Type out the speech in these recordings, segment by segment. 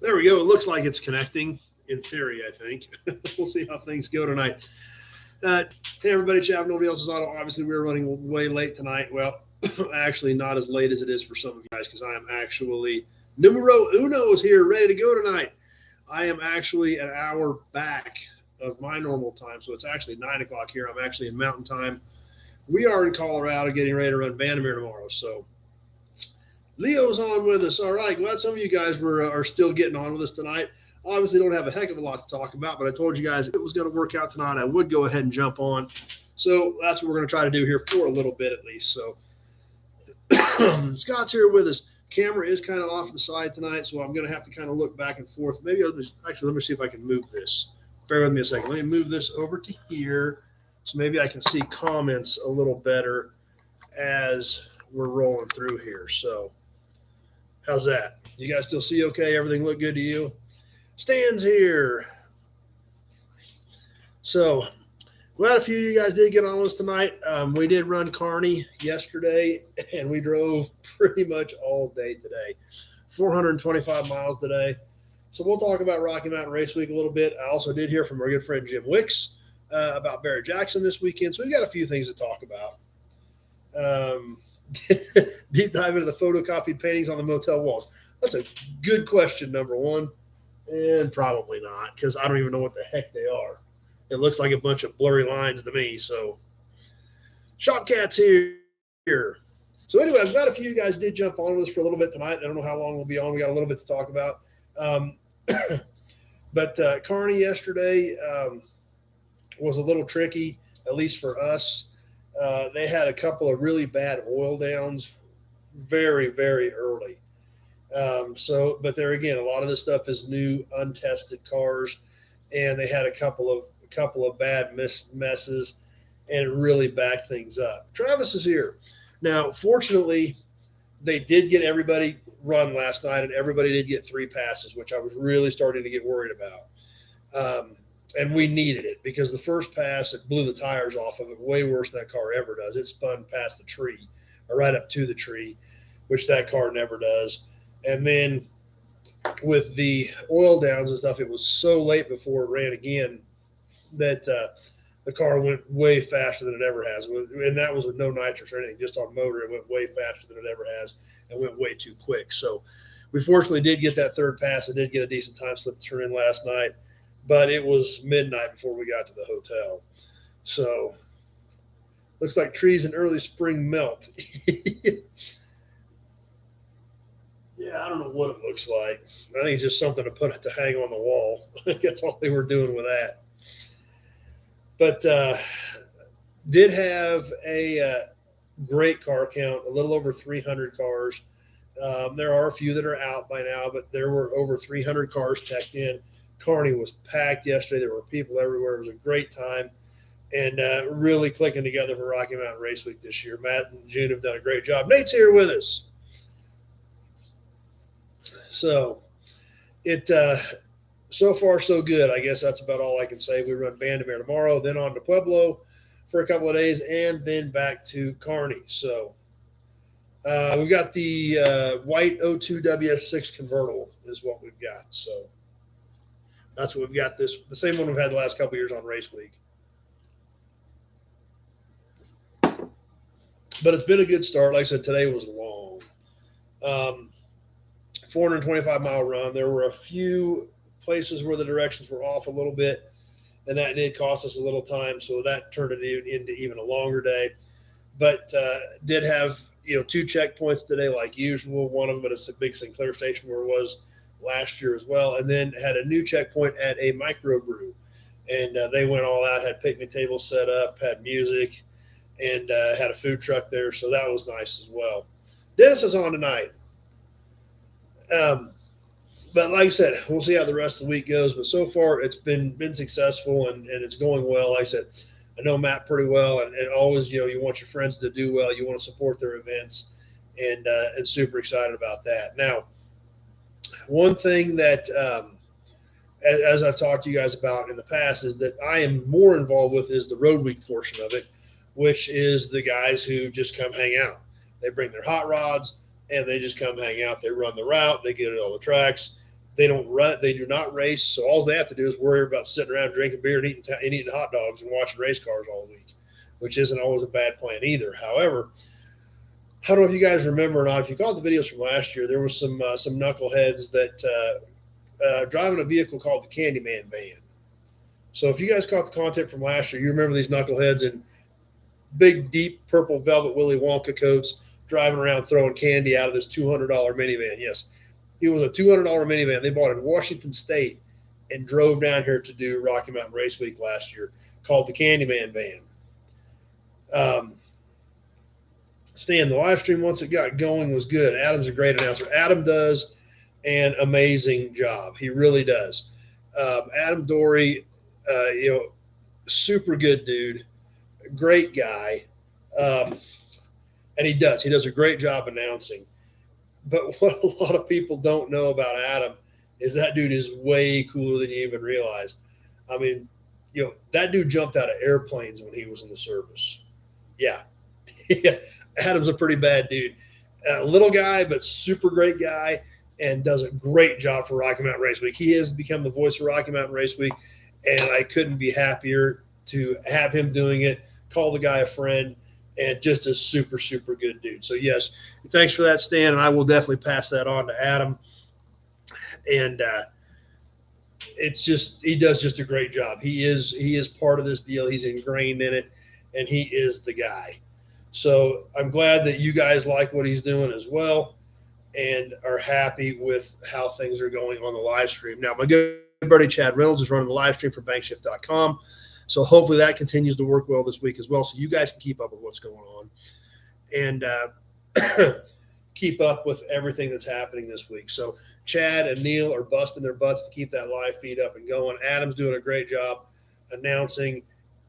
There we go. It looks like it's connecting in theory, I think. We'll see how things go tonight. Hey, everybody, chat. Nobody else is on. Obviously, we were running way late tonight. Well, actually, not as late as it is for some of you guys because I am actually numero uno is here, ready to go tonight. I am actually an hour back of my normal time, so it's actually 9 o'clock here. I'm actually in Mountain Time. We are in Colorado, getting ready to run Vandermeer tomorrow. So Leo's on with us. All right. Glad some of you guys are still getting on with us tonight. Obviously, don't have a heck of a lot to talk about, but I told you guys if it was going to work out tonight, I would go ahead and jump on. So that's what we're going to try to do here for a little bit at least. So Scott's here with us. Camera is kind of off to the side tonight, so I'm going to have to kind of look back and forth. Maybe let me see if I can move this. Bear with me a second. Let me move this over to here, so maybe I can see comments a little better as we're rolling through here. So how's that? You guys still see okay? Everything look good to you? Stan's here. So glad a few of you guys did get on with us tonight. We did run Kearney yesterday, and we drove pretty much all day today. 425 miles today. So we'll talk about Rocky Mountain Race Week a little bit. I also did hear from our good friend Jim Wicks about Barrett Jackson this weekend. So we got a few things to talk about. Deep dive into the photocopied paintings on the motel walls. That's a good question, number one. And probably not, because I don't even know what the heck they are. It looks like a bunch of blurry lines to me. So, Shopcat's here. So, anyway, I'm glad a few of you guys did jump on with us for a little bit tonight. I don't know how long we'll be on. We got a little bit to talk about. Um, but Kearney yesterday was a little tricky, at least for us. They had a couple of really bad oil downs very, very early. But there again, a lot of this stuff is new, untested cars, and they had a couple of bad messes, and it really backed things up. Travis is here now. Fortunately, they did get everybody run last night, and everybody did get 3 passes, which I was really starting to get worried about. And we needed it because the first pass, it blew the tires off of it way worse than that car ever does. It spun past the tree or right up to the tree, which that car never does. And then with the oil downs and stuff, it was so late before it ran again that the car went way faster than it ever has. And that was with no nitrous or anything, just on motor. It went way faster than it ever has and went way too quick. So we fortunately did get that third pass. I did get a decent time slip to turn in last night, but it was midnight before we got to the hotel. So looks like trees in early spring melt. Yeah, I don't know what it looks like. I think it's just something to put to hang on the wall. I think that's all they were doing with that. But did have a great car count, a little over 300 cars. There are a few that are out by now, but there were over 300 cars teched in. Kearney was packed yesterday. There were people everywhere. It was a great time and really clicking together for Rocky Mountain Race Week this year. Matt and June have done a great job. Nate's here with us. So it so far so good. I guess that's about all I can say. We run Vandermeer tomorrow, then on to Pueblo for a couple of days, and then back to Kearney. So we've got the white O2 WS6 convertible is what we've got. So that's what we've got. The same one we've had the last couple of years on Race Week. But it's been a good start. Like I said, today was long. 425-mile run. There were a few places where the directions were off a little bit, and that did cost us a little time. So that turned it into even a longer day. But did have 2 checkpoints today, like usual. One of them at a big Sinclair station where it was last year as well, and then had a new checkpoint at a microbrew. And they went all out, had picnic tables set up, had music, and had a food truck there. So that was nice as well. Dennis is on tonight. But like I said, we'll see how the rest of the week goes. But so far, it's been successful and it's going well. Like I said, I know Matt pretty well, and always you want your friends to do well. You want to support their events, and super excited about that. Now, one thing that as I've talked to you guys about in the past is that I am more involved with is the road week portion of it, which is the guys who just come hang out. They bring their hot rods and they just come hang out. They run the route. They get at all the tracks. They don't run. They do not race. So all they have to do is worry about sitting around drinking beer and eating hot dogs and watching race cars all week, which isn't always a bad plan either. However, I don't know if you guys remember or not. If you caught the videos from last year, there was some knuckleheads that driving a vehicle called the Candyman van. So if you guys caught the content from last year, you remember these knuckleheads in big, deep purple velvet Willy Wonka coats driving around throwing candy out of this $200 minivan. Yes, it was a $200 minivan they bought in Washington State and drove down here to do Rocky Mountain Race Week last year, called the Candyman van. Stan, the live stream, once it got going, was good. Adam's a great announcer. Adam does an amazing job. He really does. Adam Dory, super good dude, great guy. And he does a great job announcing. But what a lot of people don't know about Adam is that dude is way cooler than you even realize. I mean, that dude jumped out of airplanes when he was in the service. Yeah. Adam's a pretty bad dude. Little guy, but super great guy, and does a great job for Rocky Mountain Race Week. He has become the voice of Rocky Mountain Race Week, and I couldn't be happier to have him doing it. Call the guy a friend, and just a super, super good dude. So, yes, thanks for that, Stan, and I will definitely pass that on to Adam. And it's just, he does just a great job. He is part of this deal. He's ingrained in it, and he is the guy. So I'm glad that you guys like what he's doing as well and are happy with how things are going on the live stream. Now, my good buddy Chad Reynolds is running the live stream for bankshift.com. So hopefully that continues to work well this week as well, so you guys can keep up with what's going on and keep up with everything that's happening this week. So Chad and Neil are busting their butts to keep that live feed up and going. Adam's doing a great job announcing.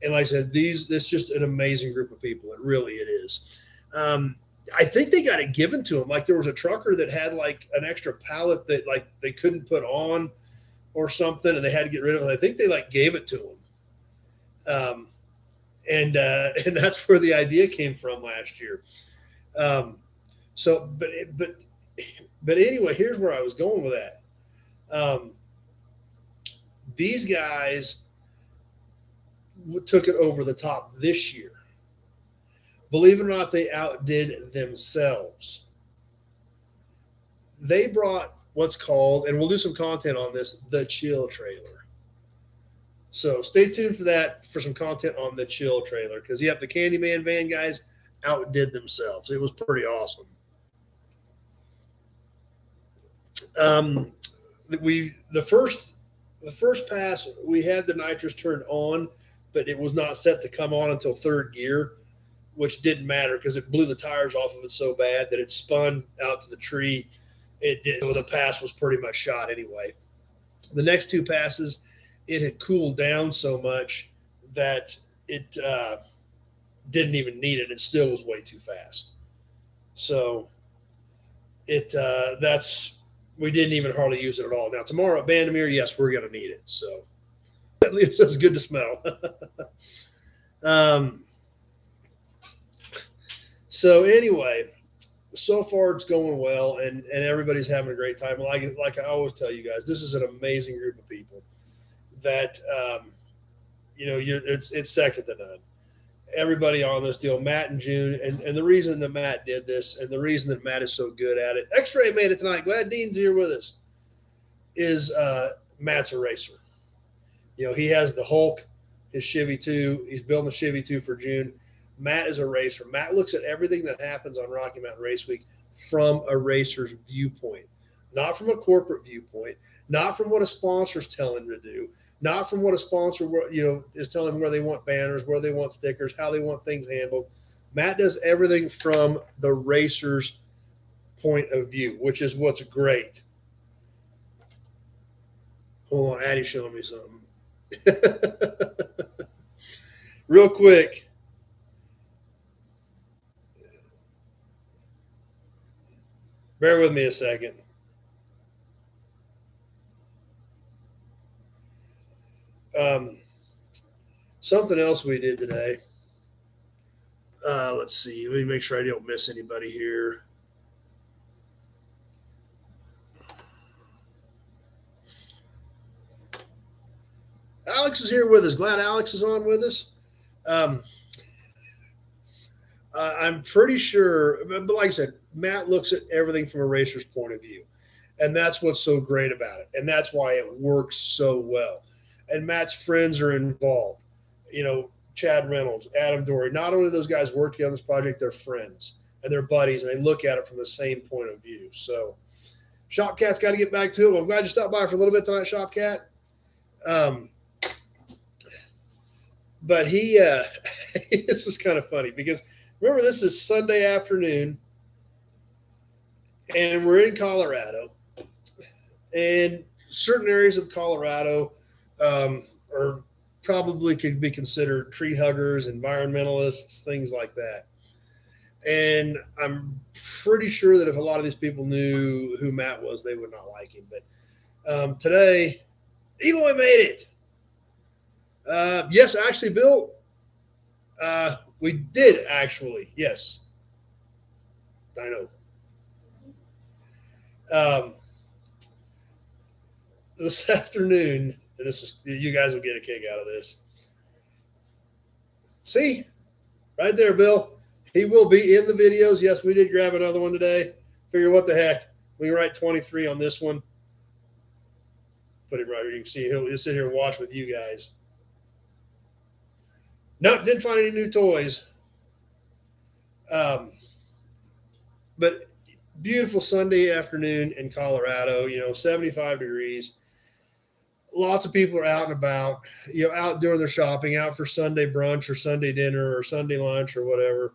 And like I said, this is just an amazing group of people. It is. I think they got it given to them. Like there was a trucker that had like an extra pallet that like they couldn't put on or something, and they had to get rid of it. I think they like gave it to them. And that's where the idea came from last year. But anyway, here's where I was going with that. These guys took it over the top this year. Believe it or not, they outdid themselves. They brought what's called, and we'll do some content on this, the Chill Trailer. So stay tuned for that, for some content on the Chill Trailer, because the Candyman van guys outdid themselves. It was pretty awesome. The first pass, we had the nitrous turned on, but it was not set to come on until third gear, which didn't matter because it blew the tires off of it so bad that it spun out to the tree. It did. So the pass was pretty much shot anyway. The next two passes, it had cooled down so much that it didn't even need it. It still was way too fast. So we didn't even hardly use it at all. Now tomorrow at Bandimere, yes, we're going to need it. So at least it's good to smell. So anyway, so far it's going well, and everybody's having a great time. Like I always tell you guys, this is an amazing group of people that it's second to none. Everybody on this deal, Matt and June, and the reason that Matt did this, and the reason that Matt is so good at it, X-Ray made it tonight. Glad Dean's here with us. Is Matt's a racer. He has the Hulk, his Chevy 2. He's building the Chevy 2 for June. Matt is a racer. Matt looks at everything that happens on Rocky Mountain Race Week from a racer's viewpoint, not from a corporate viewpoint, not from what a sponsor's telling him to do, not from what a sponsor is telling them where they want banners, where they want stickers, how they want things handled. Matt does everything from the racer's point of view, which is what's great. Hold on, Addie's showing me something. Real quick. Bear with me a second. Something else we did today. Let's see. Let me make sure I don't miss anybody here. Alex is here with us. Glad Alex is on with us. Um, I'm pretty sure, but like I said, Matt looks at everything from a racer's point of view. And that's what's so great about it. And that's why it works so well. And Matt's friends are involved. You know, Chad Reynolds, Adam Dory. Not only do those guys work together on this project, they're friends and they're buddies, and they look at it from the same point of view. So, Shopcat's got to get back to it. Well, I'm glad you stopped by for a little bit tonight, Shopcat. But he, this was kind of funny because remember, this is Sunday afternoon, and we're in Colorado, and certain areas of Colorado are probably could be considered tree huggers, environmentalists, things like that. And I'm pretty sure that if a lot of these people knew who Matt was, they would not like him. But today, Eloy made it. Yes, actually, Bill, we did actually. Yes, I know. This afternoon, and this is you guys will get a kick out of this. See, right there, Bill. He will be in the videos. Yes, we did grab another one today. Figure what the heck. We can write 23 on this one. Put it right here. You can see he'll sit here and watch with you guys. No, didn't find any new toys. But beautiful Sunday afternoon in Colorado, 75 degrees. Lots of people are out and about, out doing their shopping, out for Sunday brunch or Sunday dinner or Sunday lunch or whatever.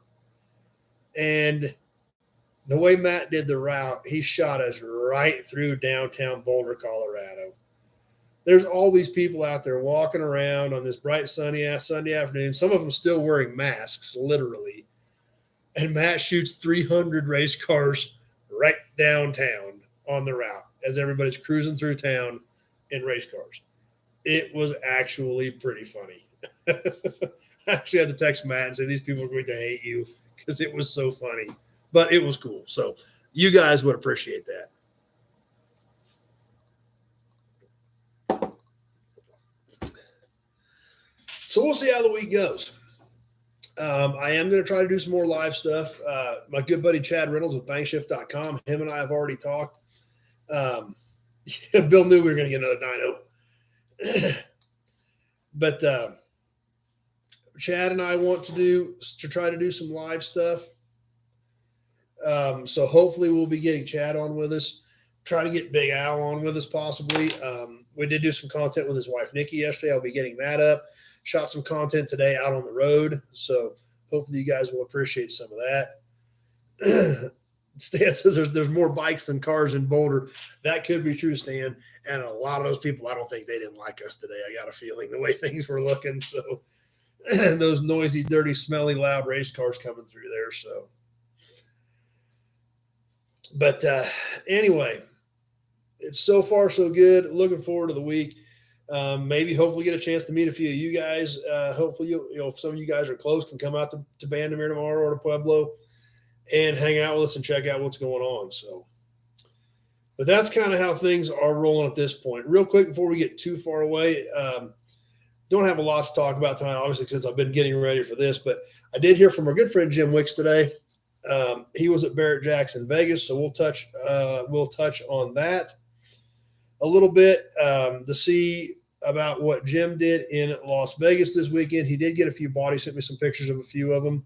And the way Matt did the route, he shot us right through downtown Boulder, Colorado. There's all these people out there walking around on this bright sunny Sunday afternoon. Some of them still wearing masks, literally. And Matt shoots 300 race cars right downtown on the route as everybody's cruising through town in race cars. It was actually pretty funny. I actually had to text Matt and say, these people are going to hate you because it was so funny. But it was cool. So you guys would appreciate that. So we'll see how the week goes. I am going to try to do some more live stuff. My good buddy Chad Reynolds with Bankshift.com, him and I have already talked. Bill knew we were going to get another dyno. But Chad and I want to try to do some live stuff. So hopefully we'll be getting Chad on with us. Try to get Big Al on with us possibly. We did do some content with his wife Nikki yesterday. I'll be getting that up. Shot some content today out on the road. So hopefully you guys will appreciate some of that. Stan says there's more bikes than cars in Boulder. That could be true, Stan. And a lot of those people, I don't think they didn't like us today. I got a feeling the way things were looking. So those noisy, dirty, smelly, loud race cars coming through there. So, but anyway, it's so far so good. Looking forward to the week. Maybe hopefully get a chance to meet a few of you guys. Hopefully, if some of you guys are close, can come out to Bandimere tomorrow or to Pueblo and hang out with us and check out what's going on. So, but that's kind of how things are rolling at this point. Real quick, before we get too far away, don't have a lot to talk about tonight, obviously, since I've been getting ready for this, but I did hear from our good friend Jim Wicks today. He was at Barrett-Jackson Vegas, so we'll touch on that a little bit to see about what Jim did in Las Vegas this weekend. He did get a few bodies, sent me some pictures of a few of them.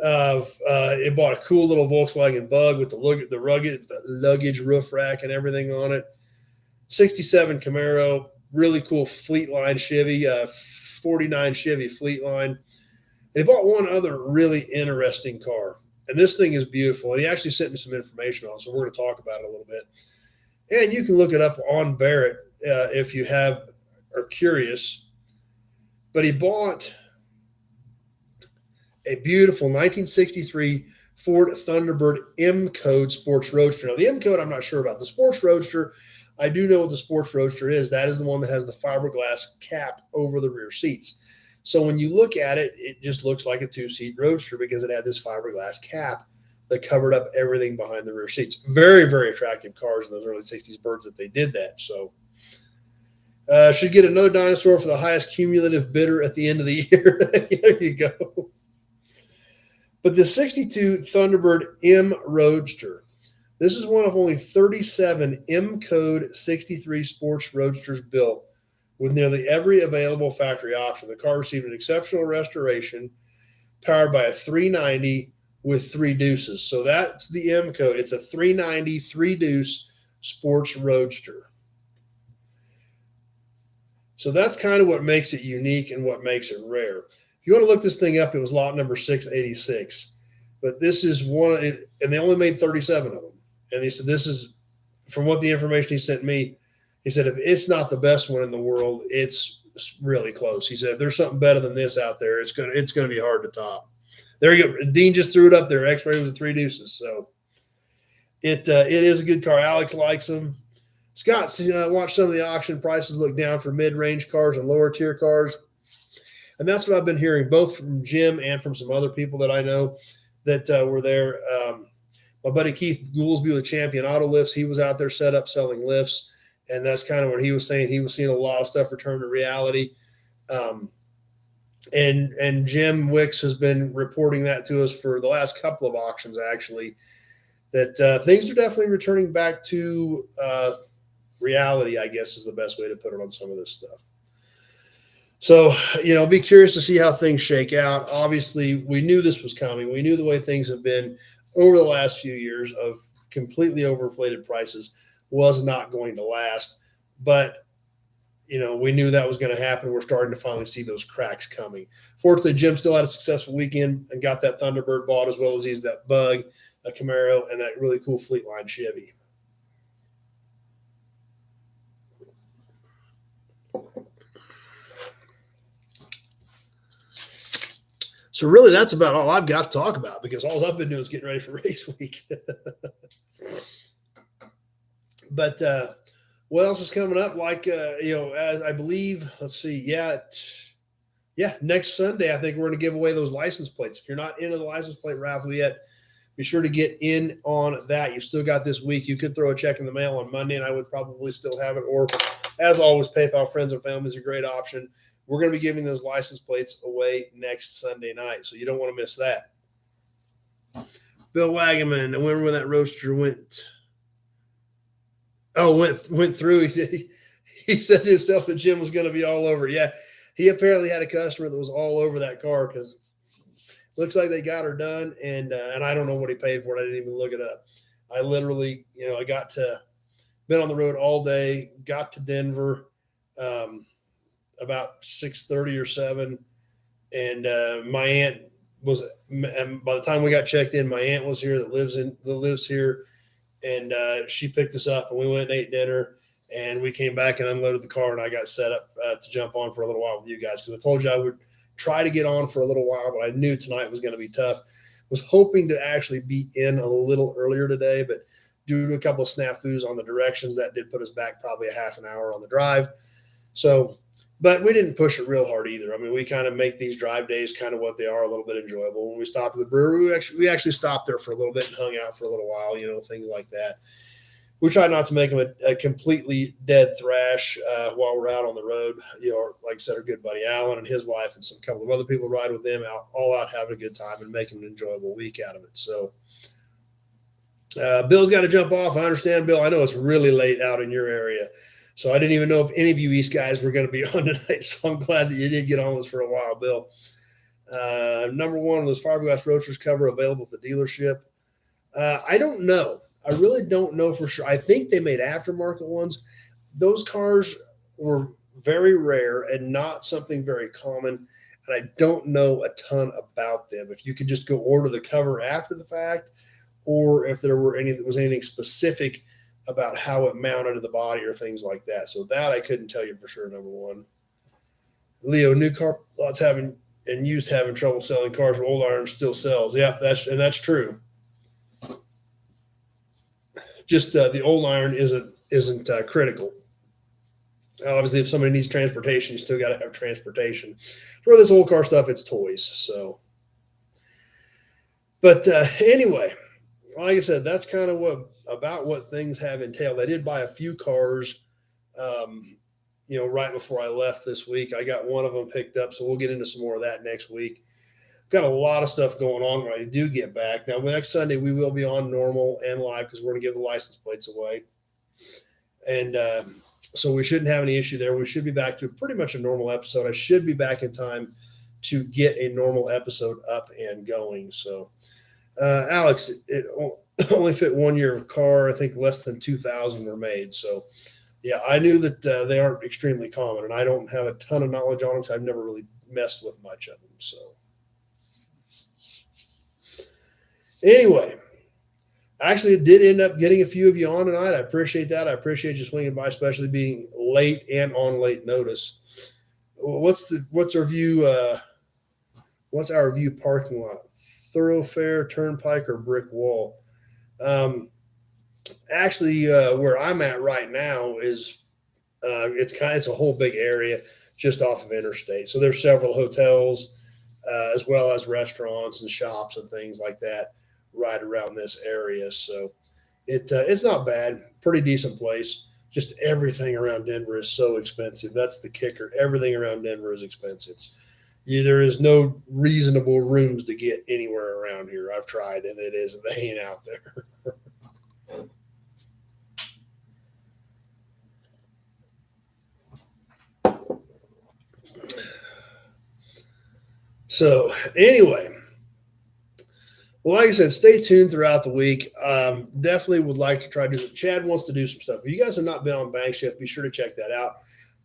It bought a cool little Volkswagen Bug with the rugged luggage roof rack and everything on it. 67 Camaro, really cool Fleetline Chevy, 49 Chevy Fleetline. And he bought one other really interesting car. And this thing is beautiful. And he actually sent me some information on it, so we're going to talk about it a little bit. And you can look it up on Barrett if you are curious. But he bought a beautiful 1963 Ford Thunderbird M-Code Sports Roadster. Now, the M-Code, I'm not sure about. The Sports Roadster, I do know what the Sports Roadster is. That is the one that has the fiberglass cap over the rear seats. So when you look at it, it just looks like a two-seat Roadster because it had this fiberglass cap that covered up everything behind the rear seats. Very, very attractive cars in those early 60s Birds that they did that. So Should get another dinosaur for the highest cumulative bidder at the end of the year. There you go. But the 62 Thunderbird M Roadster. This is one of only 37 M Code 63 sports roadsters built with nearly every available factory option. The car received an exceptional restoration powered by a 390 with 3 deuces. So that's the M Code. It's a 390 3 deuce sports roadster. So that's kind of what makes it unique and what makes it rare. If you want to look this thing up, it was lot number 686. But this is one, and they only made 37 of them. And he said, this is, from what the information he sent me, he said, if it's not the best one in the world, it's really close. He said, if there's something better than this out there, it's gonna be hard to top. There you go. Dean just threw it up there. X-ray was a 3 deuces. So it is a good car. Alex likes them. Scott watched some of the auction prices look down for mid-range cars and lower tier cars. And that's what I've been hearing, both from Jim and from some other people that I know that were there. My buddy Keith Goolsby with Champion Auto Lifts, he was out there set up selling lifts, and that's kind of what he was saying. He was seeing a lot of stuff return to reality. And Jim Wicks has been reporting that to us for the last couple of auctions, actually, that things are definitely returning back to reality, I guess is the best way to put it on some of this stuff. So, be curious to see how things shake out. Obviously, we knew this was coming. We knew the way things have been over the last few years of completely overinflated prices was not going to last. But, we knew that was going to happen. We're starting to finally see those cracks coming. Fortunately, Jim still had a successful weekend and got that Thunderbird bought, as well as he's that Bug, a Camaro, and that really cool Fleetline Chevy. So really, that's about all I've got to talk about, because all I've been doing is getting ready for race week. But what else is coming up? As I believe, let's see, next Sunday, I think we're going to give away those license plates. If you're not into the license plate raffle yet, be sure to get in on that. You've still got this week. You could throw a check in the mail on Monday, and I would probably still have it. Or, as always, PayPal friends and family is a great option. We're going to be giving those license plates away next Sunday night, so you don't want to miss that. Bill Wagaman, I remember when that roadster went through. He said to himself that Jim was going to be all over. Yeah, he apparently had a customer that was all over that car, because looks like they got her done, and I don't know what he paid for it. I didn't even look it up. I literally, I been on the road all day, got to Denver about 6:30 or 7, and my aunt was. And by the time we got checked in, my aunt was here that lives here, and she picked us up, and we went and ate dinner, and we came back and unloaded the car, and I got set up to jump on for a little while with you guys, because I told you I would try to get on for a little while, but I knew tonight was going to be tough. Was hoping to actually be in a little earlier today, but due to a couple of snafus on the directions, that did put us back probably a half an hour on the drive. So, but we didn't push it real hard either. I mean, we kind of make these drive days kind of what they are, a little bit enjoyable. When we stopped at the brewery, we actually stopped there for a little bit and hung out for a little while, things like that. We try not to make them a completely dead thrash while we're out on the road. Like I said, our good buddy Alan and his wife and some couple of other people ride with them all out having a good time and making an enjoyable week out of it. So Bill's got to jump off. I understand, Bill. I know it's really late out in your area. So I didn't even know if any of you East guys were going to be on tonight. So I'm glad that you did get on with us for a while, Bill. Number one, those fiberglass roadsters cover available at the dealership. I don't know. I really don't know for sure. I think they made aftermarket ones. Those cars were very rare and not something very common. And I don't know a ton about them. If you could just go order the cover after the fact, or if there was anything specific about how it mounted to the body or things like that. So that I couldn't tell you for sure, number one. Leo, new car lots having trouble selling cars, where Old Iron still sells. Yeah, that's true. Just the Old Iron isn't critical. Obviously, if somebody needs transportation, you still got to have transportation. For this old car stuff, it's toys. So, but anyway, like I said, that's kind of what things have entailed. I did buy a few cars right before I left this week. I got one of them picked up, so we'll get into some more of that next week. Got a lot of stuff going on when I do get back. Now, next Sunday, we will be on normal and live because we're going to give the license plates away. And so we shouldn't have any issue there. We should be back to pretty much a normal episode. I should be back in time to get a normal episode up and going. So, Alex, it only fit 1 year of car. I think less than 2,000 were made. So, yeah, I knew that they aren't extremely common, and I don't have a ton of knowledge on them because I've never really messed with much of them. So, anyway, actually, it did end up getting a few of you on tonight. I appreciate that. I appreciate you swinging by, especially being late and on late notice. What's our view? What's our view parking lot? Thoroughfare, turnpike, or brick wall? Actually, where I'm at right now is it's a whole big area just off of interstate. So there's several hotels as well as restaurants and shops and things like that right around this area. So it's not bad. Pretty decent place. Just everything around Denver is so expensive. That's the kicker. Everything around Denver is expensive. There is no reasonable rooms to get anywhere around here. I've tried, and they ain't out there. So anyway, well, like I said, stay tuned throughout the week. Definitely would like to try to do it. Chad wants to do some stuff. If you guys have not been on Bank Shift, be sure to check that out.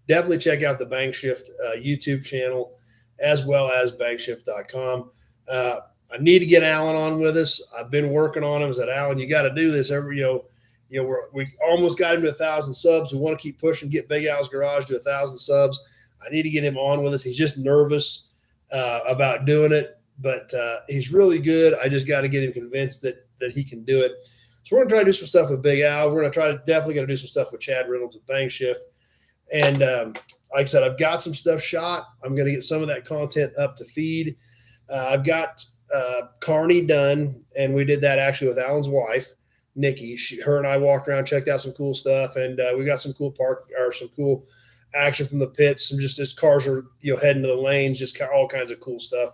Definitely check out the Bank Shift YouTube channel as well as bankshift.com. I need to get Alan on with us. I've been working on him. I said, Alan, you got to do this we almost got him to 1,000 subs. We want to keep pushing, get Big Al's Garage to 1,000 subs. I need to get him on with us. He's just nervous about doing it, but he's really good. I just got to get him convinced that he can do it. So we're going to try to do some stuff with Big Al. We're going to definitely going to do some stuff with Chad Reynolds with Bank Shift. And like I said, I've got some stuff shot. I'm going to get some of that content up to feed. I've got Kearney done, and we did that actually with Alan's wife, Nikki. Her and I walked around, checked out some cool stuff, and we got some cool some cool action from the pits. Some just as cars are heading to the lanes, just all kinds of cool stuff,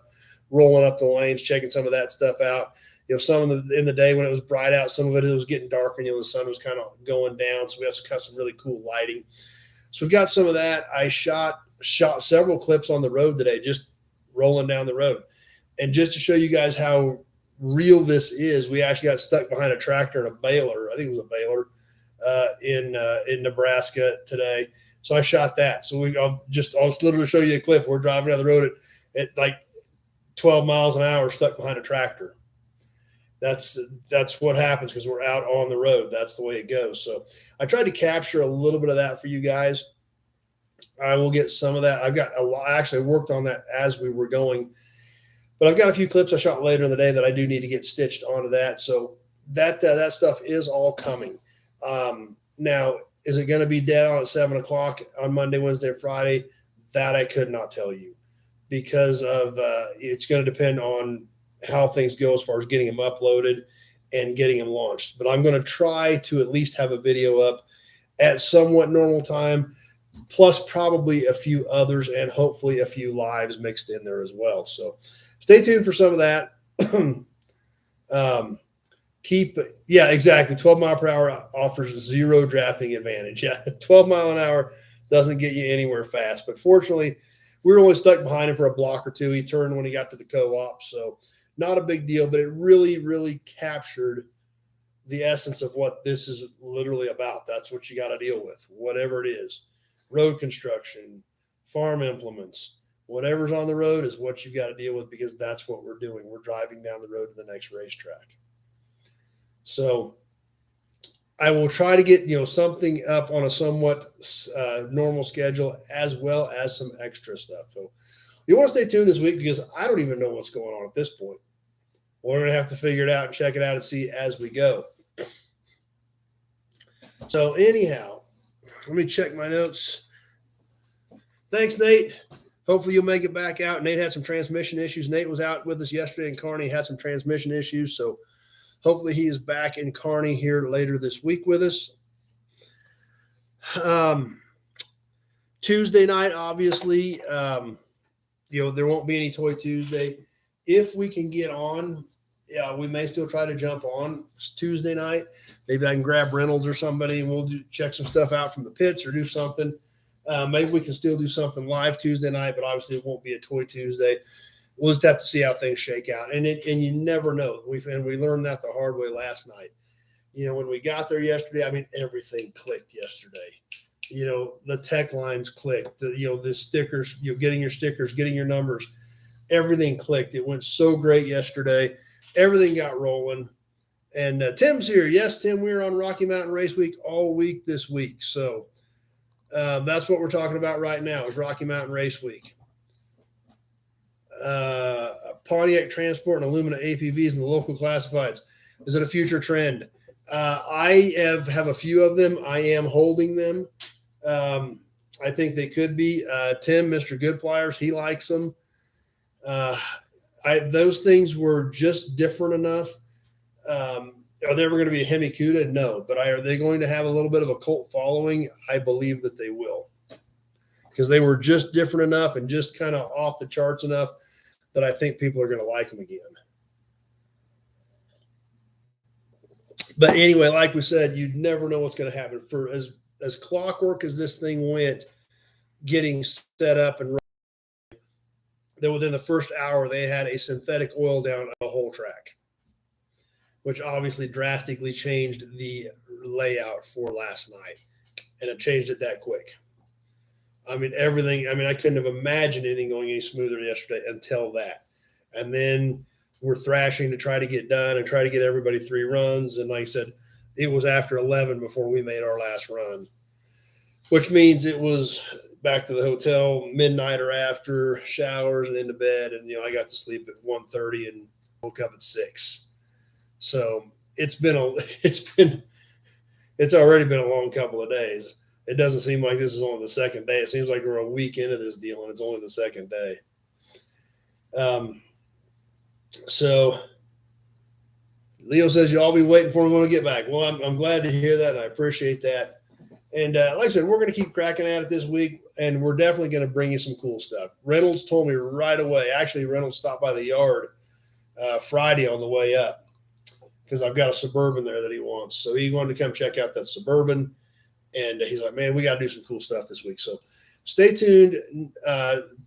rolling up the lanes, checking some of that stuff out. Some of in the day when it was bright out, some of it was getting darker. The sun was kind of going down, so we got some really cool lighting. So we've got some of that. I shot several clips on the road today, just rolling down the road. And just to show you guys how real this is, we actually got stuck behind a tractor and a baler. I think it was a baler in Nebraska today. So I shot that. So I'll literally show you a clip. We're driving down the road at like 12 miles an hour, stuck behind a tractor. That's what happens because we're out on the road. That's the way it goes. So I tried to capture a little bit of that for you guys. I will get some of that. I actually worked on that as we were going, but I've got a few clips I shot later in the day that I do need to get stitched onto that. So that stuff is all coming. Now, is it going to be dead on at 7:00 on Monday, Wednesday, or Friday? That I could not tell you because of it's going to depend on how things go as far as getting them uploaded and getting them launched. But I'm going to try to at least have a video up at somewhat normal time, plus probably a few others and hopefully a few lives mixed in there as well. So stay tuned for some of that. Exactly. 12 mile per hour offers zero drafting advantage. Yeah, 12 mile an hour doesn't get you anywhere fast. But fortunately, we were only stuck behind him for a block or two. He turned when he got to the co-op, so not a big deal. But it really, really captured the essence of what this is literally about. That's what you got to deal with, whatever it is. Road construction, farm implements, whatever's on the road is what you've got to deal with because that's what we're doing. We're driving down the road to the next racetrack. So I will try to get something up on a somewhat normal schedule as well as some extra stuff. So you want to stay tuned this week because I don't even know what's going on at this point. We're going to have to figure it out and check it out and see as we go. So anyhow, let me check my notes. Thanks, Nate. Hopefully you'll make it back out. Nate had some transmission issues. Nate was out with us yesterday in Kearney, had some transmission issues. So hopefully he is back in Kearney here later this week with us. Tuesday night, obviously, there won't be any Toy Tuesday. If we can get on, yeah, we may still try to jump on Tuesday night. Maybe I can grab Reynolds or somebody and we'll check some stuff out from the pits or do something. Maybe we can still do something live Tuesday night, but obviously it won't be a Toy Tuesday. We'll just have to see how things shake out. And you never know. We learned that the hard way last night. When we got there yesterday, I mean, everything clicked yesterday. The tech lines clicked, the stickers, getting your stickers, getting your numbers, everything clicked. It went so great yesterday. Everything got rolling. And Tim's here. Yes, Tim, we were on Rocky Mountain Race Week all week this week. So that's what we're talking about right now is Rocky Mountain Race Week. Pontiac Transport and Illumina APVs in the local classifieds. Is it a future trend? I have a few of them. I am holding them. I think they could be. Tim, Mr. Good Flyers, he likes them. Those things were just different enough. Are they ever going to be a Hemi Cuda? No. But are they going to have a little bit of a cult following? I believe that they will. Because they were just different enough and just kind of off the charts enough that I think people are going to like them again. But anyway, like we said, you'd never know what's going to happen. For as clockwork as this thing went, getting set up and running, that within the first hour they had a synthetic oil down a whole track, which obviously drastically changed the layout for last night, and it changed it that quick. I mean, everything. I mean, I couldn't have imagined anything going any smoother yesterday until that, and then we're thrashing to try to get done and try to get everybody 3 runs. And like I said, it was after 11 before we made our last run, which means it was back to the hotel midnight or after, showers and into bed. And, I got to sleep at 1:30 and woke up at 6. So it's already been a long couple of days. It doesn't seem like this is only the second day. It seems like we're a week into this deal and it's only the second day. So Leo says you'll all be waiting for him when we get back. Well, I'm glad to hear that, and I appreciate that. And like I said, we're going to keep cracking at it this week, and we're definitely going to bring you some cool stuff. Reynolds told me right away. Actually, Reynolds stopped by the yard Friday on the way up because I've got a Suburban there that he wants. So he wanted to come check out that Suburban, and he's like, man, we got to do some cool stuff this week. So stay tuned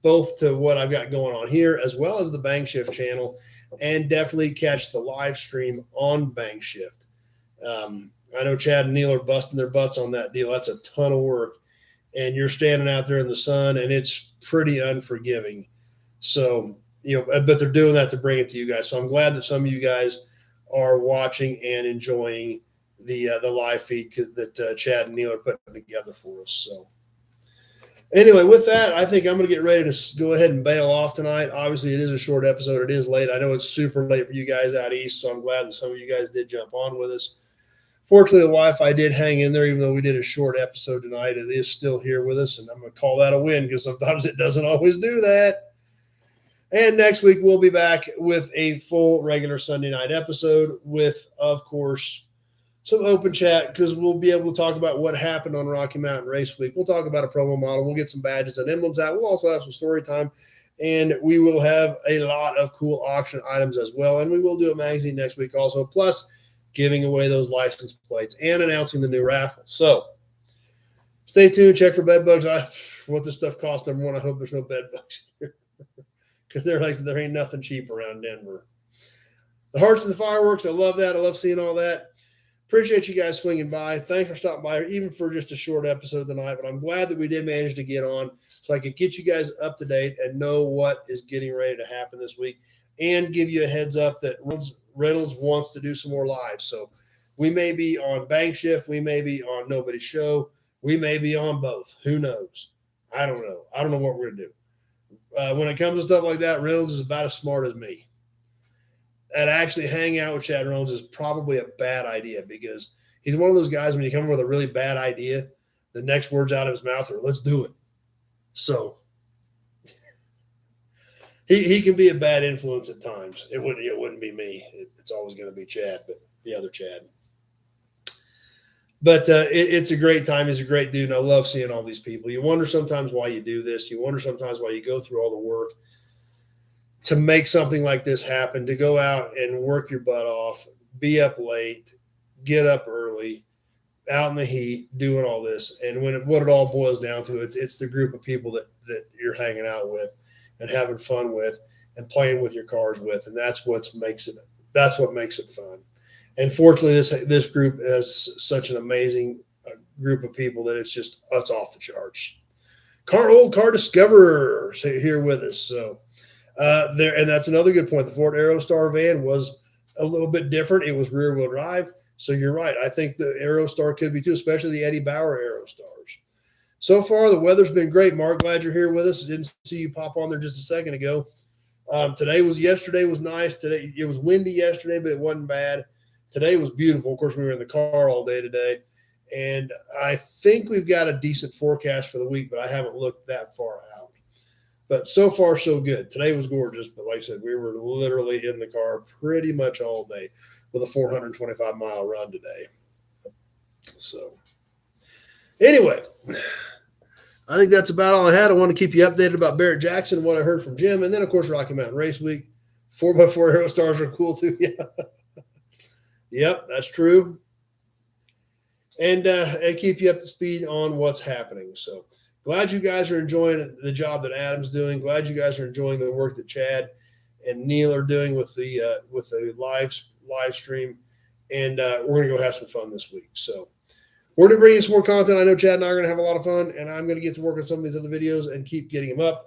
both to what I've got going on here as well as the Bang Shift channel, and definitely catch the live stream on Bang Shift. I know Chad and Neil are busting their butts on that deal. That's a ton of work, and you're standing out there in the sun, and it's pretty unforgiving. So, but they're doing that to bring it to you guys. So I'm glad that some of you guys are watching and enjoying the live feed that Chad and Neil are putting together for us. So anyway, with that, I think I'm going to get ready to go ahead and bail off tonight. Obviously, it is a short episode. It is late. I know it's super late for you guys out east, so I'm glad that some of you guys did jump on with us. Fortunately, the Wi-Fi did hang in there, even though we did a short episode tonight. It is still here with us, and I'm going to call that a win because sometimes it doesn't always do that. And next week, we'll be back with a full regular Sunday night episode with, of course, some open chat because we'll be able to talk about what happened on Rocky Mountain Race Week. We'll talk about a promo model. We'll get some badges and emblems out. We'll also have some story time, and we will have a lot of cool auction items as well. And we will do a magazine next week also, plus giving away those license plates and announcing the new raffle. So stay tuned. Check for bed bugs. What this stuff costs, number one, I hope there's no bed bugs here because there ain't nothing cheap around Denver. The hearts and the fireworks, I love that. I love seeing all that. Appreciate you guys swinging by. Thanks for stopping by, even for just a short episode tonight. But I'm glad that we did manage to get on so I could get you guys up to date and know what is getting ready to happen this week and give you a heads up that Reynolds wants to do some more lives. So we may be on Bang Shift. We may be on Nobody's Show. We may be on both. Who knows? I don't know. I don't know what we're going to do. When it comes to stuff like that, Reynolds is about as smart as me. And actually hanging out with Chad Reynolds is probably a bad idea because he's one of those guys, when you come up with a really bad idea, the next words out of his mouth are, let's do it. So he can be a bad influence at times. It wouldn't be me. It's always going to be Chad, but the other Chad. But it's a great time. He's a great dude, and I love seeing all these people. You wonder sometimes why you do this. You wonder sometimes why you go through all the work to make something like this happen, to go out and work your butt off, be up late, get up early, out in the heat, doing all this. And what it all boils down to, it's the group of people that you're hanging out with and having fun with and playing with your cars with. And that's what makes it fun. And fortunately, this group has such an amazing group of people that it's off the charts. Old car discoverer here with us. So and that's another good point. The Ford Aerostar van was a little bit different. It was rear wheel drive. So you're right. I think the Aerostar could be too, especially the Eddie Bauer Aerostars. So far, the weather's been great. Mark, glad you're here with us. Didn't see you pop on there just a second ago. Yesterday was nice. Today it was windy yesterday, but it wasn't bad. Today was beautiful. Of course, we were in the car all day today. And I think we've got a decent forecast for the week, but I haven't looked that far out. But so far, so good. Today was gorgeous. But like I said, we were literally in the car pretty much all day with a 425-mile run today. So anyway, I think that's about all I had. I want to keep you updated about Barrett Jackson and what I heard from Jim. And then, of course, Rocky Mountain Race Week. 4x4 Aerostars are cool, too. Yeah. Yep, that's true. And keep you up to speed on what's happening. So glad you guys are enjoying the job that Adam's doing. Glad you guys are enjoying the work that Chad and Neil are doing with the live stream. And we're going to go have some fun this week. So we're going to bring you some more content. I know Chad and I are going to have a lot of fun, and I'm going to get to work on some of these other videos and keep getting them up.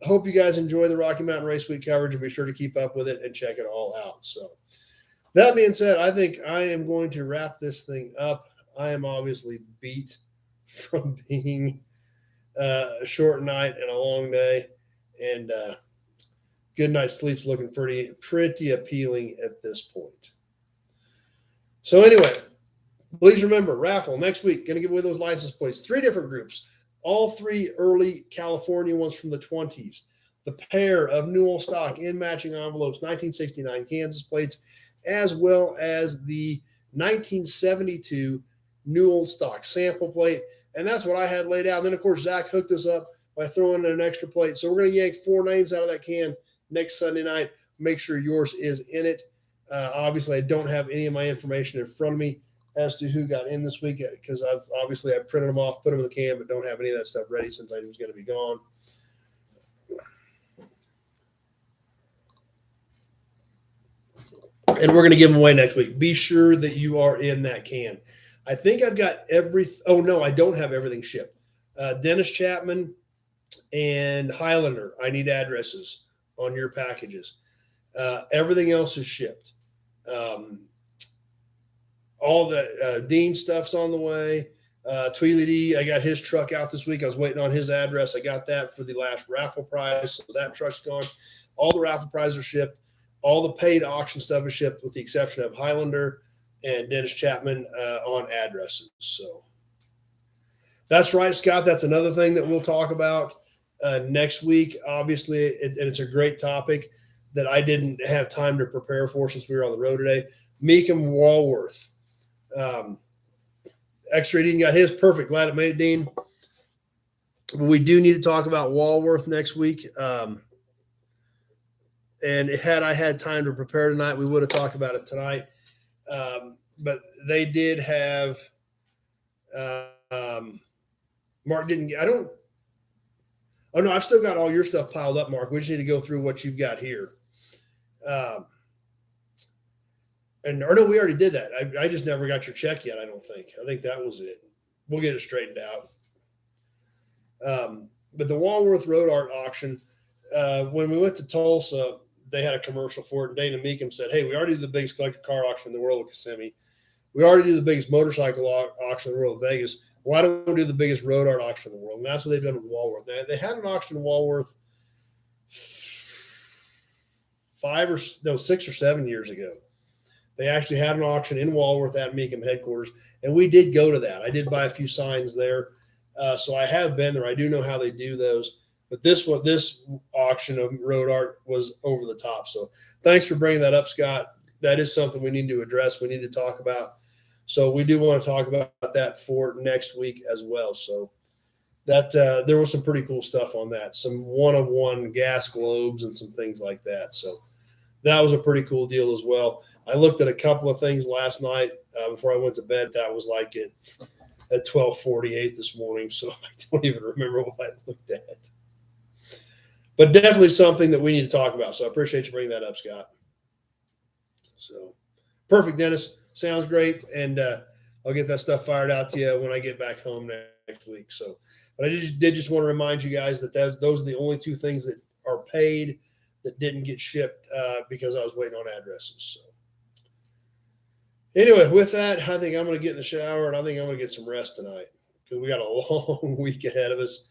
Hope you guys enjoy the Rocky Mountain Race Week coverage, and be sure to keep up with it and check it all out. So that being said, I think I am going to wrap this thing up. I am obviously beat from being a short night and a long day, and good night's sleep's looking pretty appealing at this point. So anyway, please remember, raffle next week. Going to give away those license plates. 3 different groups. All 3 early California ones from the 20s. The pair of Newell stock in matching envelopes, 1969 Kansas plates, as well as the 1972 Newell stock sample plate. And that's what I had laid out. And then, of course, Zach hooked us up by throwing in an extra plate. So we're going to yank 4 names out of that can next Sunday night. Make sure yours is in it. Obviously, I don't have any of my information in front of me as to who got in this week, because I printed them off, put them in the can, but don't have any of that stuff ready since I was going to be gone. And we're going to give them away next week. Be sure that you are in that can. I think I've got oh, no, I don't have everything shipped. Dennis Chapman and Highlander, I need addresses on your packages. Everything else is shipped. All the Dean stuff's on the way. Tweely D, I got his truck out this week. I was waiting on his address. I got that for the last raffle prize, so that truck's gone. All the raffle prizes are shipped. All the paid auction stuff is shipped with the exception of Highlander and Dennis Chapman on addresses. So that's right, Scott. That's another thing that we'll talk about next week. Obviously, and it's a great topic that I didn't have time to prepare for since we were on the road today. Meekum Walworth. Extra Dean got his. Perfect. Glad it made it, Dean. We do need to talk about Walworth next week. And had I had time to prepare tonight, we would have talked about it tonight. But they did have Mark didn't – oh, no, I've still got all your stuff piled up, Mark. We just need to go through what you've got here. Or no, we already did that. I just never got your check yet, I don't think. I think that was it. We'll get it straightened out. But the Walworth Road Art auction, when we went to Tulsa, they had a commercial for it. And Dana Meekum said, hey, we already do the biggest collector car auction in the world with Kissimmee. We already do the biggest motorcycle auction in the world of Vegas. Why don't we do the biggest road art auction in the world? And that's what they've done with Walworth. They had an auction in Walworth 6 or 7 years ago. They actually had an auction in Walworth at Meekum headquarters, and we did go to that. I did buy a few signs there, so I have been there. I do know how they do those. But this auction of road art was over the top. So thanks for bringing that up, Scott. That is something we need to address. We need to talk about So we do want to talk about that for next week as well. So that there was some pretty cool stuff on that, some one-of-one gas globes and some things like that. So that was a pretty cool deal as well. I looked at a couple of things last night before I went to bed. That was like at 12:48 this morning, so I don't even remember what I looked at. But definitely something that we need to talk about. So I appreciate you bringing that up, Scott. So perfect, Dennis. Sounds great, and I'll get that stuff fired out to you when I get back home next week. So, but I did just want to remind you guys that those are the only two things that are paid that didn't get shipped because I was waiting on addresses. So, anyway, with that, I think I'm going to get in the shower and I think I'm going to get some rest tonight because we got a long week ahead of us.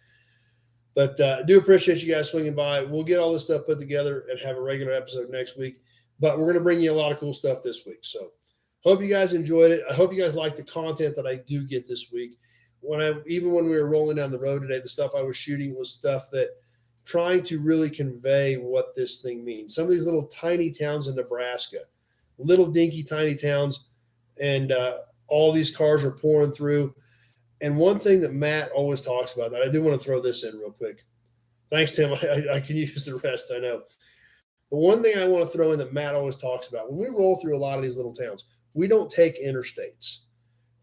But I do appreciate you guys swinging by. We'll get all this stuff put together and have a regular episode next week. But we're going to bring you a lot of cool stuff this week. So hope you guys enjoyed it. I hope you guys like the content that I do get this week. Even when we were rolling down the road today, the stuff I was shooting was stuff that trying to really convey what this thing means. Some of these little tiny towns in Nebraska, little dinky tiny towns, and all these cars are pouring through. And one thing that Matt always talks about that I do want to throw this in real quick. Thanks, Tim. I can use the rest, I know. But one thing I want to throw in that Matt always talks about, when we roll through a lot of these little towns, we don't take interstates.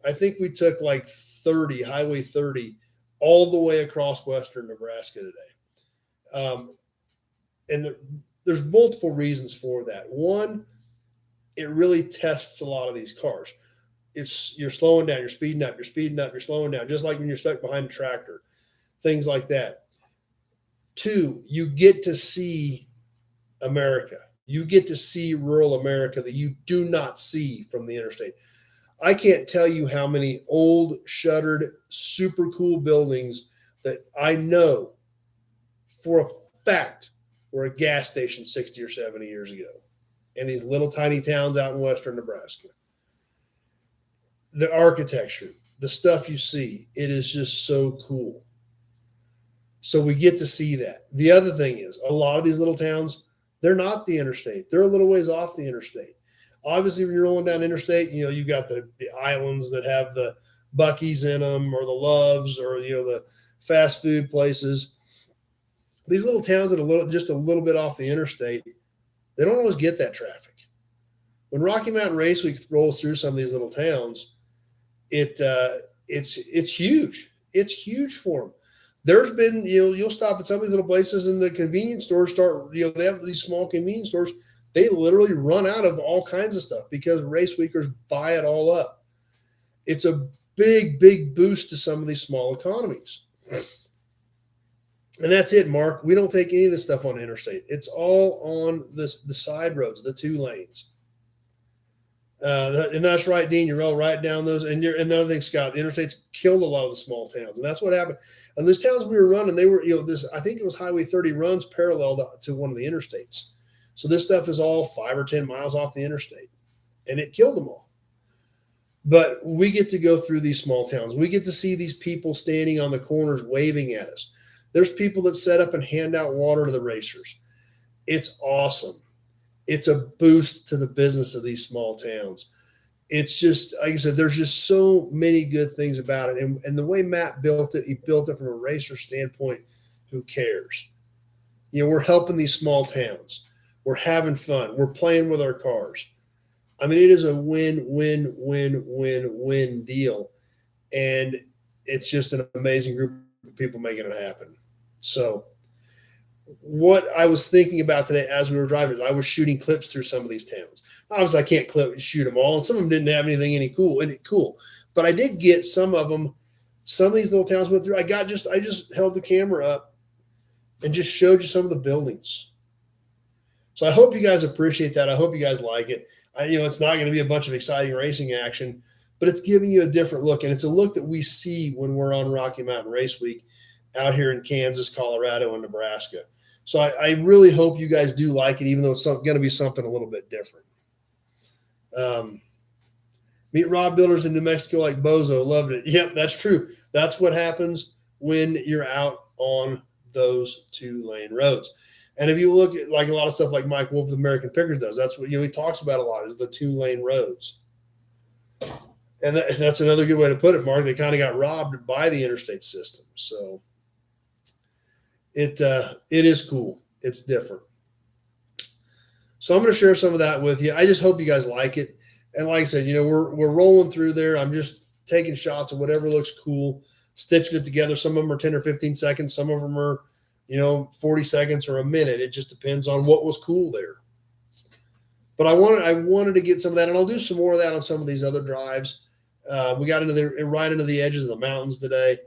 I think we took like Highway 30, all the way across western Nebraska today. And there's multiple reasons for that. One, it really tests a lot of these cars. You're slowing down, you're speeding up, you're slowing down, just like when you're stuck behind a tractor, things like that. Two, you get to see America. You get to see rural America that you do not see from the interstate. I can't tell you how many old, shuttered, super cool buildings that I know for a fact were a gas station 60 or 70 years ago in these little tiny towns out in western Nebraska. The architecture, the stuff you see, it is just so cool. So we get to see that. The other thing is, a lot of these little towns, they're not the interstate. They're a little ways off the interstate. Obviously, when you're rolling down interstate, you've got the islands that have the Buc-ee's in them, or the Loves, or the fast food places. These little towns that are just a little bit off the interstate, they don't always get that traffic. When Rocky Mountain Race Week rolls through some of these little towns, it's huge. It's huge for them. There's been, you'll stop at some of these little places and the convenience stores they have these small convenience stores. They literally run out of all kinds of stuff because race weekers buy it all up. It's a big, big boost to some of these small economies. And that's it, Mark. We don't take any of this stuff on the interstate. It's all on the side roads, the 2 lanes. And that's right, Dean. You're all right down those. And the other thing, Scott, the interstates killed a lot of the small towns, and that's what happened. And those towns we were running, they were, I think it was Highway 30 runs parallel to one of the interstates. So this stuff is all 5 or 10 miles off the interstate, and it killed them all. But we get to go through these small towns. We get to see these people standing on the corners waving at us. There's people that set up and hand out water to the racers. It's awesome. It's a boost to the business of these small towns. It's just, like I said, there's just so many good things about it. And the way Matt built it, he built it from a racer standpoint. Who cares? We're helping these small towns. We're having fun. We're playing with our cars. I mean, it is a win, win, win, win, win deal. And it's just an amazing group of people making it happen. So what I was thinking about today as we were driving is I was shooting clips through some of these towns. Obviously, I can't shoot them all, and some of them didn't have anything cool. But I did get some of them. Some of these little towns went through. I just held the camera up and just showed you some of the buildings. So I hope you guys appreciate that. I hope you guys like it. It's not going to be a bunch of exciting racing action, but it's giving you a different look, and it's a look that we see when we're on Rocky Mountain Race Week out here in Kansas, Colorado, and Nebraska. So I really hope you guys do like it, even though it's going to be something a little bit different. Meet rod builders in New Mexico like Bozo. Loved it. Yep, that's true. That's what happens when you're out on those 2-lane roads. And if you look at like a lot of stuff like Mike Wolf of American Pickers does, that's what he talks about a lot is the 2-lane roads. And that's another good way to put it, Mark. They kind of got robbed by the interstate system. So it is cool. It's different. So I'm going to share some of that with you. I just hope you guys like it. And like I said, we're rolling through there. I'm just taking shots of whatever looks cool, stitching it together. Some of them are 10 or 15 seconds. Some of them are, 40 seconds or a minute. It just depends on what was cool there. But I wanted to get some of that, and I'll do some more of that on some of these other drives. We got right into the edges of the mountains today.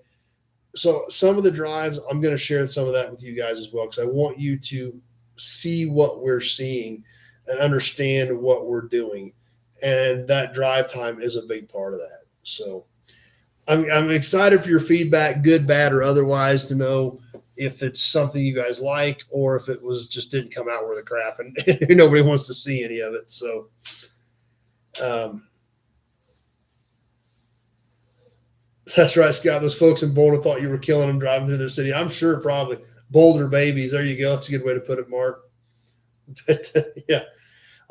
So some of the drives, I'm going to share some of that with you guys as well, because I want you to see what we're seeing and understand what we're doing. And that drive time is a big part of that. So I'm excited for your feedback, good, bad, or otherwise, to know if it's something you guys like or if it just didn't come out worth a crap and nobody wants to see any of it. So, that's right, Scott. Those folks in Boulder thought you were killing them driving through their city. I'm sure probably. Boulder babies. There you go. That's a good way to put it, Mark. But yeah,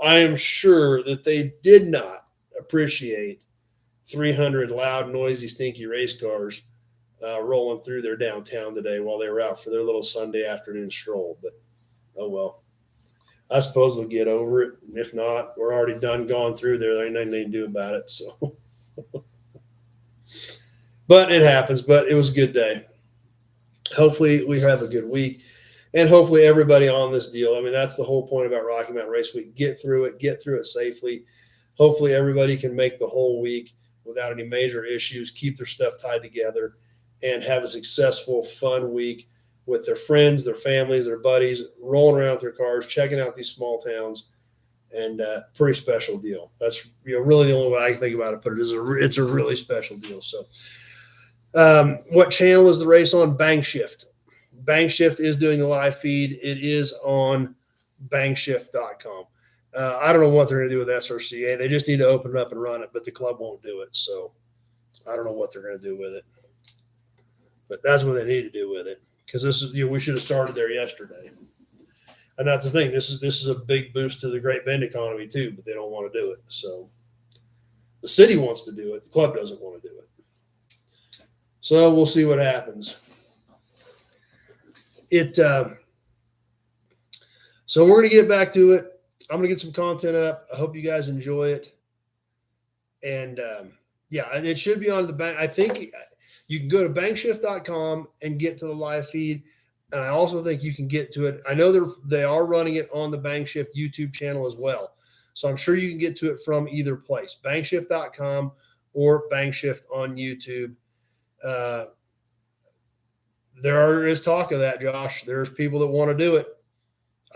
I am sure that they did not appreciate 300 loud, noisy, stinky race cars rolling through their downtown today while they were out for their little Sunday afternoon stroll. But oh well, I suppose we'll get over it. And if not, we're already gone through there. There ain't nothing they can do about it. So, but it happens. But it was a good day. Hopefully we have a good week, and hopefully everybody on this deal. I mean, that's the whole point about Rocky Mountain Race Week. Get through it safely. Hopefully everybody can make the whole week without any major issues, keep their stuff tied together, and have a successful, fun week with their friends, their families, their buddies, rolling around with their cars, checking out these small towns, and pretty special deal. That's really the only way I can think about it. But it's a really special deal. So, what channel is the race on? Bangshift. Bangshift is doing the live feed. It is on bangshift.com. I don't know what they're going to do with SRCA. They just need to open it up and run it, but the club won't do it. So I don't know what they're going to do with it. But that's what they need to do with it, because this is we should have started there yesterday. And that's the thing. This is a big boost to the Great Bend economy too, but they don't want to do it. So the city wants to do it. The club doesn't want to do it. So we'll see what happens. So we're going to get back to it. I'm going to get some content up. I hope you guys enjoy it. And it should be on the bank. I think you can go to bankshift.com and get to the live feed. And I also think you can get to it. I know they are running it on the Bankshift YouTube channel as well. So I'm sure you can get to it from either place, bankshift.com or Bankshift on YouTube. There is talk of that, Josh. There's people that want to do it.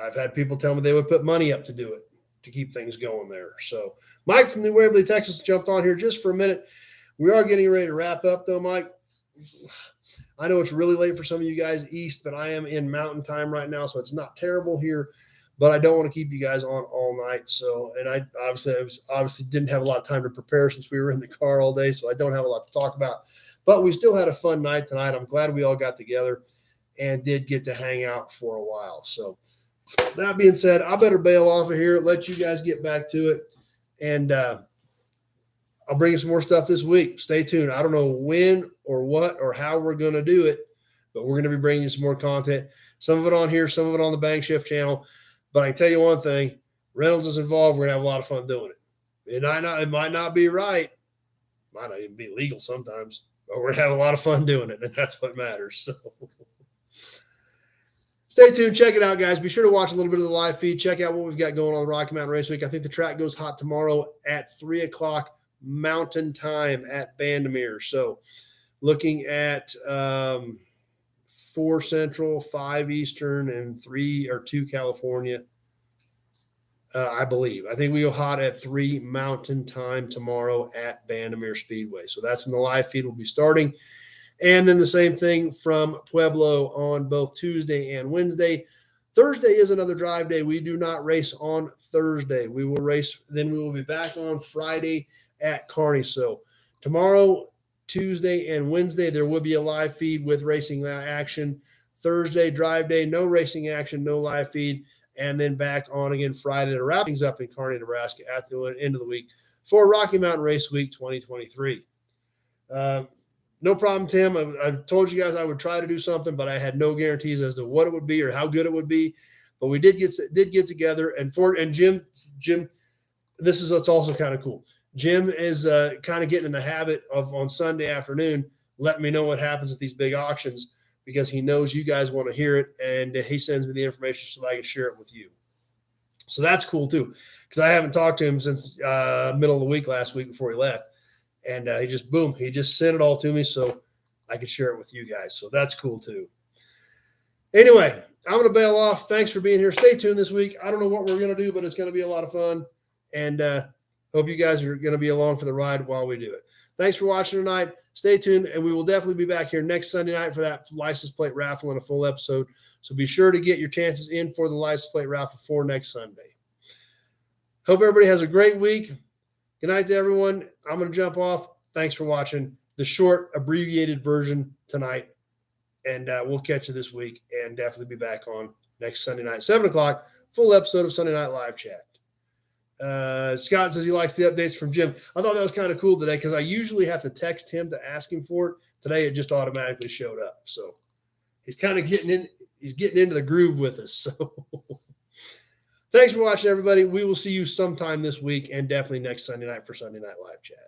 I've had people tell me they would put money up to do it, to keep things going there. So Mike from New Waverly, Texas, jumped on here just for a minute. We are getting ready to wrap up, though, Mike. I know it's really late for some of you guys east, but I am in mountain time right now, so it's not terrible here. But I don't want to keep you guys on all night. So, and I obviously didn't have a lot of time to prepare since we were in the car all day, so I don't have a lot to talk about. But we still had a fun night tonight. I'm glad we all got together and did get to hang out for a while. So that being said, I better bail off of here, let you guys get back to it, and I'll bring you some more stuff this week. Stay tuned. I don't know when or what or how we're going to do it, but we're going to be bringing you some more content. Some of it on here, some of it on the Bankshift channel. But I can tell you one thing, Reynolds is involved. We're going to have a lot of fun doing it. It might not be right. Might not even be legal sometimes, but we're going to have a lot of fun doing it, and that's what matters. So stay tuned. Check it out, guys. Be sure to watch a little bit of the live feed. Check out what we've got going on Rocky Mountain Race Week. I think the track goes hot tomorrow at 3 o'clock Mountain Time at Bandimere. So looking at 4 Central, 5 Eastern, and 3 or 2 California, I believe. I think we go hot at 3 Mountain Time tomorrow at Bandimere Speedway. So that's when the live feed will be starting. And then the same thing from Pueblo on both Tuesday and Wednesday. Thursday is another drive day. We do not race on Thursday. We will race, then we will be back on Friday at Kearney. So tomorrow, Tuesday, and Wednesday, there will be a live feed with racing action. Thursday, drive day, no racing action, no live feed. and then back on again Friday to wrap things up in Kearney, Nebraska at the end of the week for Rocky Mountain Race Week 2023. No problem, Tim. I told you guys I would try to do something, but I had no guarantees as to what it would be or how good it would be. But we did get together, and Jim, this is what's also kind of cool. Jim is kind of getting in the habit of on Sunday afternoon letting me know what happens at these big auctions because he knows you guys want to hear it, and he sends me the information so that I can share it with you. So that's cool too, because I haven't talked to him since middle of the week last week before he left. And he just sent it all to me so I could share it with you guys. So that's cool too. Anyway, I'm going to bail off. Thanks for being here. Stay tuned this week. I don't know what we're going to do, but it's going to be a lot of fun. And hope you guys are going to be along for the ride while we do it. Thanks for watching tonight. Stay tuned, and we will definitely be back here next Sunday night for that license plate raffle and a full episode. So be sure to get your chances in for the license plate raffle for next Sunday. Hope everybody has a great week. Good night to everyone. I'm going to jump off. Thanks for watching the short, abbreviated version tonight. And we'll catch you this week and definitely be back on next Sunday night, 7 o'clock, full episode of Sunday Night Live Chat. Scott says he likes the updates from Jim. I thought that was kind of cool today because I usually have to text him to ask him for it. Today, it just automatically showed up. So he's kind of getting into the groove with us. So thanks for watching, everybody. We will see you sometime this week and definitely next Sunday night for Sunday Night Live Chat.